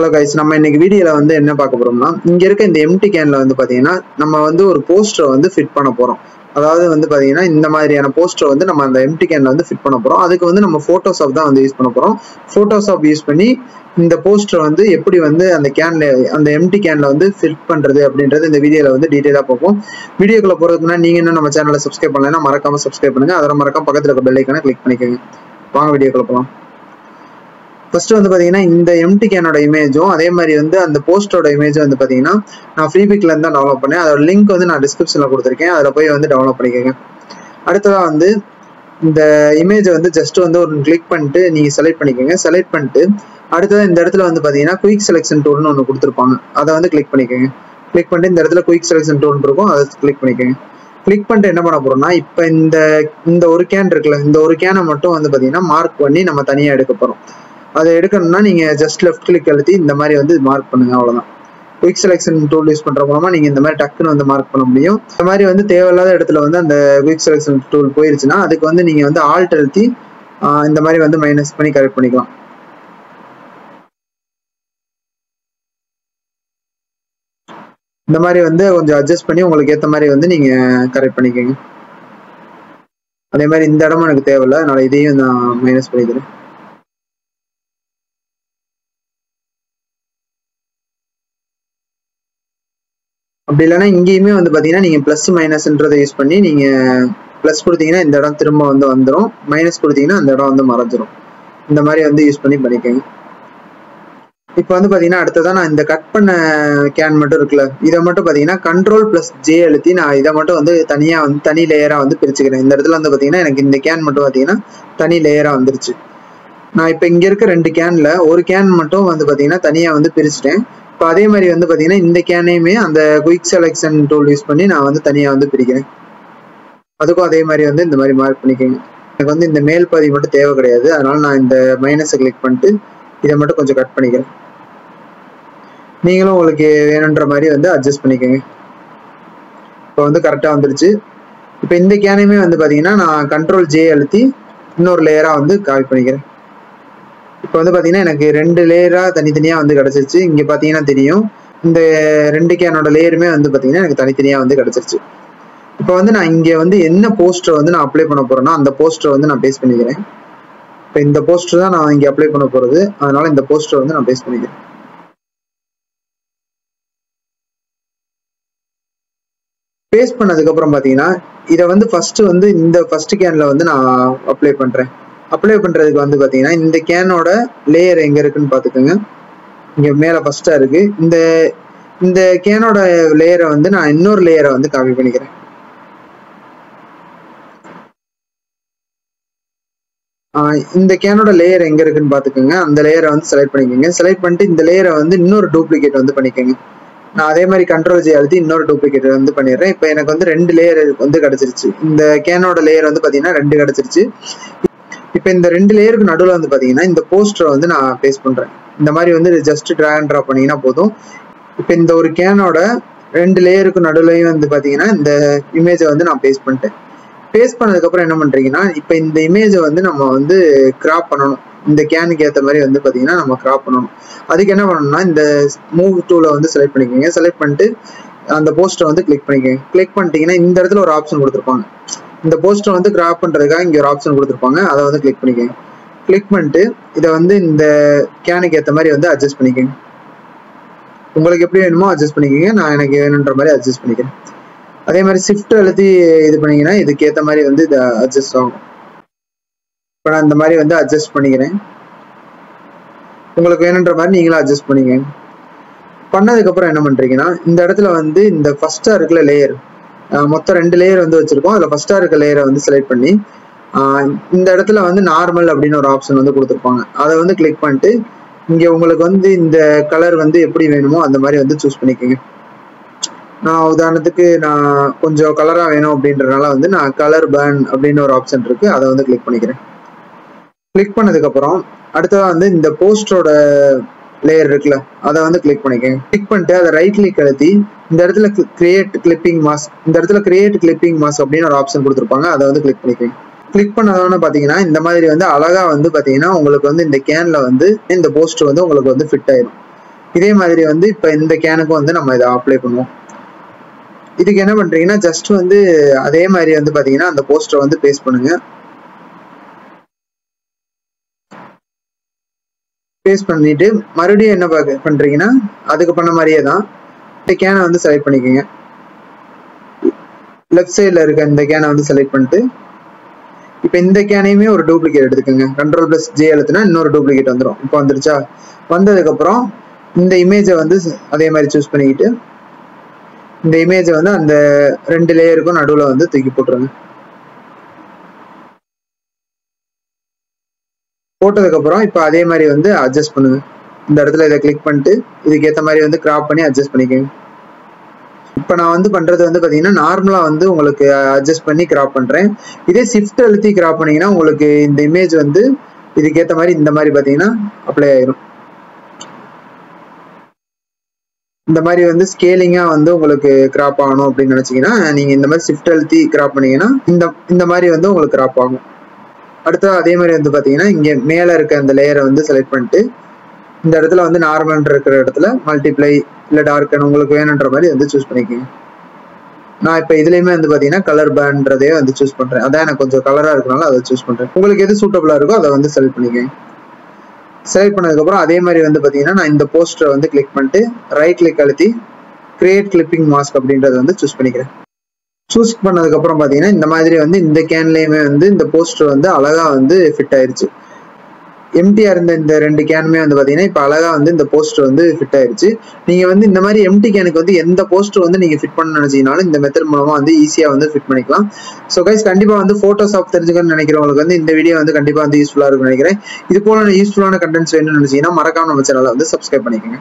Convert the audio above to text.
Hello guys, நம்ம இன்னைக்கு வீடியோல வந்து என்ன பார்க்க போறோம்னா, இங்க இருக்க இந்த எம்டி கேன்ல வந்து பாத்தீங்கன்னா நம்ம வந்து ஒரு போஸ்டர் வந்து ஃபிட் பண்ண போறோம். அதாவது வந்து பாத்தீங்கன்னா இந்த மாதிரியான போஸ்டர் வந்து நம்ம அந்த எம்டி கேன்ல வந்து ஃபிட் பண்ண போறோம். அதுக்கு வந்து நம்ம போட்டோஷாப் தான் வந்து யூஸ் பண்ண போறோம். போட்டோஷாப் யூஸ் பண்ணி இந்த போஸ்டர் வந்து எப்படி வந்து அந்த கேன்ல அந்த எம்டி கேன்ல வந்து ஃபிட் பண்றது அப்படின்றது இந்த வீடியோல வந்து டீடைலா பார்ப்போம். வீடியோக்குள்ள போறதுக்கு முன்னாடி நீங்க இன்னும் நம்ம சேனலை சப்ஸ்கிரைப் பண்ணலைன்னா மறக்காம சப்ஸ்கிரைப் பண்ணுங்க. அதோட மறக்காம பக்கத்துல இருக்க பெல் ஐகானை கிளிக் பண்ணிக்கோங்க. வாங்க வீடியோக்குள்ள போலாம். ஃபர்ஸ்ட் வந்து பாத்தீங்கன்னா இந்த எம்டி கேனோட இமேஜும் அதே மாதிரி வந்து அந்த போஸ்டரோட இமேஜும் வந்து பாத்தீங்கன்னா நான் ஃப்ரீபிக்ல இருந்து தான் டவுன்லோட் பண்ணேன். அதோட லிங்க் வந்து நான் டிஸ்கிரிப்ஷன்ல கொடுத்துருக்கேன். அதில் போய் வந்து டவுன்லோட் பண்ணிக்கோங்க. அடுத்ததா வந்து இந்த இமேஜை வந்து ஜஸ்ட் வந்து ஒரு கிளிக் பண்ணிட்டு நீங்க செலக்ட் பண்ணிக்கோங்க. செலக்ட் பண்ணிட்டு அடுத்தது இந்த இடத்துல வந்து பாத்தீங்கன்னா குயிக் செலெக்ஷன் டூல்னு ஒன்று கொடுத்துருப்பாங்க. அதை வந்து கிளிக் பண்ணிக்கோங்க. கிளிக் பண்ணிட்டு இந்த இடத்துல குயிக் செலெக்ஷன் டூல் இருக்கும், அதை கிளிக் பண்ணிக்கோங்க. கிளிக் பண்ணிட்டு என்ன பண்ண போறோம்னா, இப்போ இந்த ஒரு கேன் இருக்குல்ல, இந்த ஒரு கேனை மட்டும் வந்து பாத்தீங்கன்னா மார்க் பண்ணி நம்ம தனியாக எடுக்க போறோம். அதை எடுக்கணும்னா நீங்க ஜஸ்ட் லெஃப்ட் கிளிக் அழுத்தி இந்த மாதிரி வந்து மார்க் பண்ணுங்க, அவ்வளவுதான். குயிக் செலெக்ஷன் டூல் யூஸ் பண்ற மூலமா நீங்க இந்த மாதிரி டக்குன்னு வந்து மார்க் பண்ண முடியும். இந்த மாதிரி வந்து தேவையில்லாத இடத்துல வந்து அந்த குயிக் செலெக்ஷன் டூல் போயிருச்சுன்னா அதுக்கு வந்து நீங்க வந்து ஆல்ட் அழுத்தி இந்த மாதிரி வந்து மைனஸ் பண்ணி கரெக்ட் பண்ணிக்கலாம். இந்த மாதிரி வந்து கொஞ்சம் அட்ஜஸ்ட் பண்ணி உங்களுக்கு ஏற்ற மாதிரி வந்து நீங்க கரெக்ட் பண்ணிக்கோங்க. அதே மாதிரி இந்த இடமும் எனக்கு தேவையில்லை, அதனால இதையும் நான் மைனஸ் பண்ணிக்கிறேன். அப்படி இல்லைன்னா இங்கேயுமே வந்து பாத்தீங்கன்னா நீங்க பிளஸ் மைனஸ்ன்றதை யூஸ் பண்ணி நீங்க பிளஸ் கொடுத்தீங்கன்னா இந்த இடம் திரும்ப வந்து வந்துடும், மைனஸ் கொடுத்தீங்கன்னா அந்த இடம் வந்து மறைஞ்சிரும். இந்த மாதிரி வந்து யூஸ் பண்ணி பண்ணிக்கோங்க. இப்போ வந்து பாத்தீங்கன்னா அடுத்ததான் நான் இந்த கட் பண்ண கேன் மட்டும் இருக்குல்ல, இதை மட்டும் பாத்தீங்கன்னா கண்ட்ரோல் பிளஸ் ஜே அழுத்தி நான் இதை மட்டும் வந்து தனியா வந்து தனி லேயரா வந்து பிரிச்சுக்கிறேன். இந்த இடத்துல வந்து பாத்தீங்கன்னா எனக்கு இந்த கேன் மட்டும் பாத்தீங்கன்னா தனி லேயரா வந்துருச்சு. நான் இப்போ இங்க இருக்க ரெண்டு கேன்ல ஒரு கேன் மட்டும் வந்து பாத்தீங்கன்னா தனியா வந்து பிரிச்சுட்டேன். இப்போ அதே மாதிரி வந்து பாத்தீங்கன்னா இந்த கேனையுமே அந்த குயிக் செலெக்ஷன் டூல் யூஸ் பண்ணி நான் வந்து தனியா வந்து பிரிக்கிறேன். அதுக்கும் அதே மாதிரி வந்து இந்த மாதிரி மார்க் பண்ணிக்கோங்க. எனக்கு வந்து இந்த மேல் பாதி மட்டும் தேவை கிடையாது, அதனால நான் இந்த மைனஸை கிளிக் பண்ணிட்டு இதை மட்டும் கொஞ்சம் கட் பண்ணிக்கிறேன். நீங்களும் உங்களுக்கு வேணுன்ற மாதிரி வந்து அட்ஜஸ்ட் பண்ணிக்கோங்க. இப்போ வந்து கரெக்டாக வந்துருச்சு. இப்போ இந்த கேனையுமே வந்து பாத்தீங்கன்னா நான் கண்ட்ரோல் ஜே அழுத்தி இன்னொரு லேயரா வந்து கால் பண்ணிக்கிறேன். இப்போ வந்து பாத்தீங்கன்னா எனக்கு ரெண்டு லேயரா தனித்தனியா வந்து கிடைச்சிருச்சு. இங்க பாத்தீங்கன்னா தெரியும் இந்த ரெண்டு கேனோட லேயருமே வந்து பாத்தீங்கன்னா எனக்கு தனித்தனியா வந்து கிடைச்சிருச்சு. இப்போ வந்து நான் இங்க வந்து என்ன போஸ்டர் வந்து நான் அப்ளை பண்ண போறேன்னா அந்த போஸ்டர் வந்து நான் பேஸ்ட் பண்ணிக்கிறேன். இப்போ இந்த போஸ்டர் தான் நான் இங்க அப்ளை பண்ண போறது, அதனால இந்த போஸ்டர் வந்து நான் பேஸ்ட் பண்ணிக்கிறேன். பேஸ்ட் பண்ணதுக்கு அப்புறம் பாத்தீங்கன்னா இதை வந்து ஃபர்ஸ்ட் வந்து இந்த ஃபர்ஸ்ட் கேன்ல வந்து நான் அப்ளை பண்றேன். அப்ளை பண்றதுக்கு வந்து பாத்தீங்கன்னா இந்த கேனோட லேயர் எங்க இருக்குன்னு பாத்துக்கோங்க. இங்க மேல ஃபர்ஸ்டா இருக்கு. இந்த கேனோட லேயரை வந்து நான் இன்னொரு லேயரை வந்து காப்பி பண்ணிக்கிறேன். இந்த கேனோட லேயர் எங்க இருக்குன்னு பாத்துக்கோங்க. அந்த லேயரை வந்து செலக்ட் பண்ணிக்கோங்க. செலக்ட் பண்ணிட்டு இந்த லேயரை வந்து இன்னொரு டூப்ளிகேட் வந்து பண்ணிக்கோங்க. நான் அதே மாதிரி கண்ட்ரோல் ஜே அழுத்தி இன்னொரு டூப்ளிகேட் வந்து பண்ணிடுறேன். இப்போ எனக்கு வந்து ரெண்டு லேயர் வந்து கிடைச்சிருச்சு. இந்த கேனோட லேயர் வந்து பாத்தீங்கன்னா ரெண்டு கிடைச்சிருச்சு. இப்போ இந்த ரெண்டு லேயருக்கு நடுவில் வந்து பாத்தீங்கன்னா இந்த போஸ்டரை வந்து நான் பேஸ்ட் பண்றேன். இந்த மாதிரி வந்து ஜஸ்ட் டிராக் அண்ட் டிராப் பண்ணீங்கன்னா போதும். இப்போ இந்த ஒரு கேனோட ரெண்டு லேயருக்கு நடுவுலையும் வந்து பாத்தீங்கன்னா இந்த இமேஜை வந்து நான் பேஸ்ட் பண்ணிட்டேன். பேஸ்ட் பண்ணதுக்கு அப்புறம் என்ன பண்றீங்கன்னா இப்போ இந்த இமேஜை வந்து நம்ம வந்து கிராப் பண்ணணும். இந்த கேனுக்கு ஏற்ற மாதிரி வந்து பாத்தீங்கன்னா நம்ம கிராப் பண்ணணும். அதுக்கு என்ன பண்ணணும்னா இந்த மூவ் டூலை வந்து செலக்ட் பண்ணிக்கோங்க. செலக்ட் பண்ணிட்டு அந்த போஸ்டரை வந்து கிளிக் பண்ணிக்கோங்க. கிளிக் பண்ணிட்டீங்கன்னா இந்த இடத்துல ஒரு ஆப்ஷன் கொடுத்துருப்பாங்க. இந்த போஸ்டர் வந்து கிராப் பண்றதுக்காக இங்க ஒரு ஆப்ஷன் கொடுத்துருப்பாங்க, அதை வந்து கிளிக் பண்ணிக்கோங்க. கிளிக் பண்ணிட்டு இதை வந்து இந்த கேனுக்கு ஏற்ற மாதிரி வந்து அட்ஜஸ்ட் பண்ணிக்கோங்க. உங்களுக்கு எப்படி வேணுமோ அட்ஜஸ்ட் பண்ணிக்கோங்க. நான் எனக்கு வேணுன்ற மாதிரி அட்ஜஸ்ட் பண்ணிக்கிறேன். அதே மாதிரி ஷிஃப்ட் அழுத்தி இது பண்ணீங்கன்னா இதுக்கு ஏற்ற மாதிரி வந்து இது அட்ஜஸ்ட் ஆகும். இப்போ நான் இந்த மாதிரி வந்து அட்ஜஸ்ட் பண்ணிக்கிறேன். உங்களுக்கு வேணுன்ற மாதிரி நீங்களும் அட்ஜஸ்ட் பண்ணிக்கோங்க. பண்ணதுக்கு அப்புறம் என்ன பண்றீங்கன்னா இந்த இடத்துல வந்து இந்த ஃபர்ஸ்டா இருக்கிற லேயர் மொத்தம் ரெண்டு லேயர் வந்து வச்சிருக்கோம். அதுல ஃபர்ஸ்டா இருக்க லேயரை வந்து செலக்ட் பண்ணி இந்த இடத்துல வந்து நார்மல் அப்படின்னு ஒரு ஆப்ஷன் வந்து கொடுத்துருப்பாங்க. அதை வந்து கிளிக் பண்ணிட்டு இங்க உங்களுக்கு வந்து இந்த கலர் வந்து எப்படி வேணுமோ அந்த மாதிரி வந்து சூஸ் பண்ணிக்கோங்க. நான் உதாரணத்துக்கு நான் கொஞ்சம் கலரா வேணும் அப்படின்றதுனால வந்து நான் கலர் பேன் அப்படின்னு ஒரு ஆப்ஷன் இருக்கு, அதை வந்து கிளிக் பண்ணிக்கிறேன். கிளிக் பண்ணதுக்கு அப்புறம் அடுத்ததா வந்து இந்த போஸ்டரோட லேயர் இருக்குல்ல, அதை வந்து கிளிக் பண்ணிக்கோங்க. கிளிக் பண்ணிட்டு அதை ரைட் கிளிக் அழுத்தி இந்த இடத்துல கிரியேட் கிளிப்பிங் மாஸ்க், இந்த இடத்துல கிரியேட் கிளிப்பிங் மாஸ்க் அப்படின்னு ஒரு ஆப்ஷன் கொடுத்துருப்பாங்க, அதை வந்து கிளிக் பண்ணிக்கோங்க. கிளிக் பண்ணதோன்னு பாத்தீங்கன்னா இந்த மாதிரி வந்து அழகா வந்து பாத்தீங்கன்னா உங்களுக்கு வந்து இந்த கேன்ல வந்து இந்த போஸ்டர் வந்து உங்களுக்கு வந்து ஃபிட் ஆயிடும். இதே மாதிரி வந்து இப்போ இந்த கேனுக்கும் வந்து நம்ம இதை அப்ளை பண்ணுவோம். இதுக்கு என்ன பண்றீங்கன்னா ஜஸ்ட் வந்து அதே மாதிரி வந்து பாத்தீங்கன்னா அந்த போஸ்டரை வந்து பேஸ்ட் பண்ணுங்க. பேஸ்ட் பண்ணிட்டு மறுபடியும் என்ன பண்றீங்கன்னா அதுக்கு பண்ண மாதிரியே தான் இந்த கேனை வந்து செலக்ட் பண்ணிக்கோங்க. லெஃப்ட் சைடில் இருக்க இந்த கேனை வந்து செலக்ட் பண்ணிட்டு இப்போ இந்த கேனையுமே ஒரு டூப்ளிகேட் எடுத்துக்கோங்க. Ctrl+J அழுத்தினா இன்னொரு டூப்ளிகேட் வந்துடும். இப்போ வந்துருச்சா? வந்ததுக்கப்புறம் இந்த இமேஜை வந்து அதே மாதிரி சூஸ் பண்ணிக்கிட்டு இந்த இமேஜை வந்து அந்த 2 லேயருக்கும் நடுவில் வந்து தூக்கி போட்டுருங்க. போட்டதுக்கப்புறம் இப்போ அதே மாதிரி வந்து அட்ஜஸ்ட் பண்ணுங்க. இந்த இடத்துல இதை கிளிக் பண்ணிட்டு இதுக்கு ஏற்ற மாதிரி வந்து கிராப் பண்ணி அட்ஜஸ்ட் பண்ணிக்கோங்க. இப்போ நான் வந்து பண்றது வந்து பார்த்தீங்கன்னா நார்மலாக வந்து உங்களுக்கு அட்ஜஸ்ட் பண்ணி கிராப் பண்ணுறேன். இதே ஷிஃப்ட் அழுத்தி கிராப் பண்ணீங்கன்னா உங்களுக்கு இந்த இமேஜ் வந்து இதுக்கு ஏற்ற மாதிரி இந்த மாதிரி பார்த்தீங்கன்னா அப்ளை ஆயிரும். இந்த மாதிரி வந்து ஸ்கேலிங்காக வந்து உங்களுக்கு கிராப் ஆகணும் அப்படின்னு நினச்சிங்கன்னா நீங்கள் இந்த மாதிரி ஷிஃப்ட் அழுத்தி கிராப் பண்ணீங்கன்னா இந்த மாதிரி வந்து உங்களுக்கு கிராப் ஆகும். அடுத்து அதே மாதிரி வந்து பார்த்தீங்கன்னா இங்கே மேலே இருக்க அந்த லேயரை வந்து செலக்ட் பண்ணிட்டு இந்த இடத்துல வந்து நார்மல் இருக்கிற இடத்துல மல்டிப்ளை இல்லை டார்க்கன் உங்களுக்கு வேணுன்ற மாதிரி வந்து சூஸ் பண்ணிக்கோங்க. நான் இப்போ இதுலேயுமே வந்து பார்த்தீங்கன்னா கலர் பேண்ட்றதே வந்து சூஸ் பண்ணுறேன். அதான் எனக்கு கொஞ்சம் கலராக இருக்கனால அதை சூஸ் பண்ணுறேன். உங்களுக்கு எது சூட்டபுளாக இருக்கோ அதை வந்து செலக்ட் பண்ணிக்கோங்க. செலக்ட் பண்ணதுக்கப்புறம் அதே மாதிரி வந்து பார்த்தீங்கன்னா நான் இந்த போஸ்டரை வந்து கிளிக் பண்ணிட்டு ரைட் கிளிக் அழுத்தி கிரியேட் கிளிப்பிங் மாஸ்க் அப்படின்றத வந்து சூஸ் பண்ணிக்கிறேன். சூஸ் பண்ணதுக்கப்புறம் பார்த்தீங்கன்னா இந்த மாதிரி வந்து இந்த கேன்லேயுமே வந்து இந்த போஸ்டர் வந்து அழகாக வந்து ஃபிட் ஆயிடுச்சு. எம்டியாக இருந்த இந்த 2 கேனுமே வந்து பார்த்தீங்கன்னா இப்போ அழகாக வந்து இந்த போஸ்டர் வந்து ஃபிட் ஆயிடுச்சு. நீங்கள் வந்து இந்த மாதிரி எம்டி கேனுக்கு வந்து எந்த போஸ்டர் வந்து நீங்கள் ஃபிட் பண்ண நினச்சிங்கனாலும் இந்த மெத்தட் மூலமாக வந்து ஈஸியாக வந்து ஃபிட் பண்ணிக்கலாம். ஸோ கைஸ் கண்டிப்பாக வந்து ஃபோட்டோஷாப் தெரிஞ்சுக்கணும்னு நினைக்கிறவங்களுக்கு வந்து இந்த வீடியோ வந்து கண்டிப்பாக வந்து யூஸ்ஃபுல்லாக இருக்கும்னு நினைக்கிறேன். இது போல யூஸ்ஃபுல்லான கண்டென்ட்ஸ் வேணும்னு நினச்சிங்கன்னா மறக்காம நம்ம சேனலை வந்து சப்ஸ்கிரைப் பண்ணிக்கோங்க.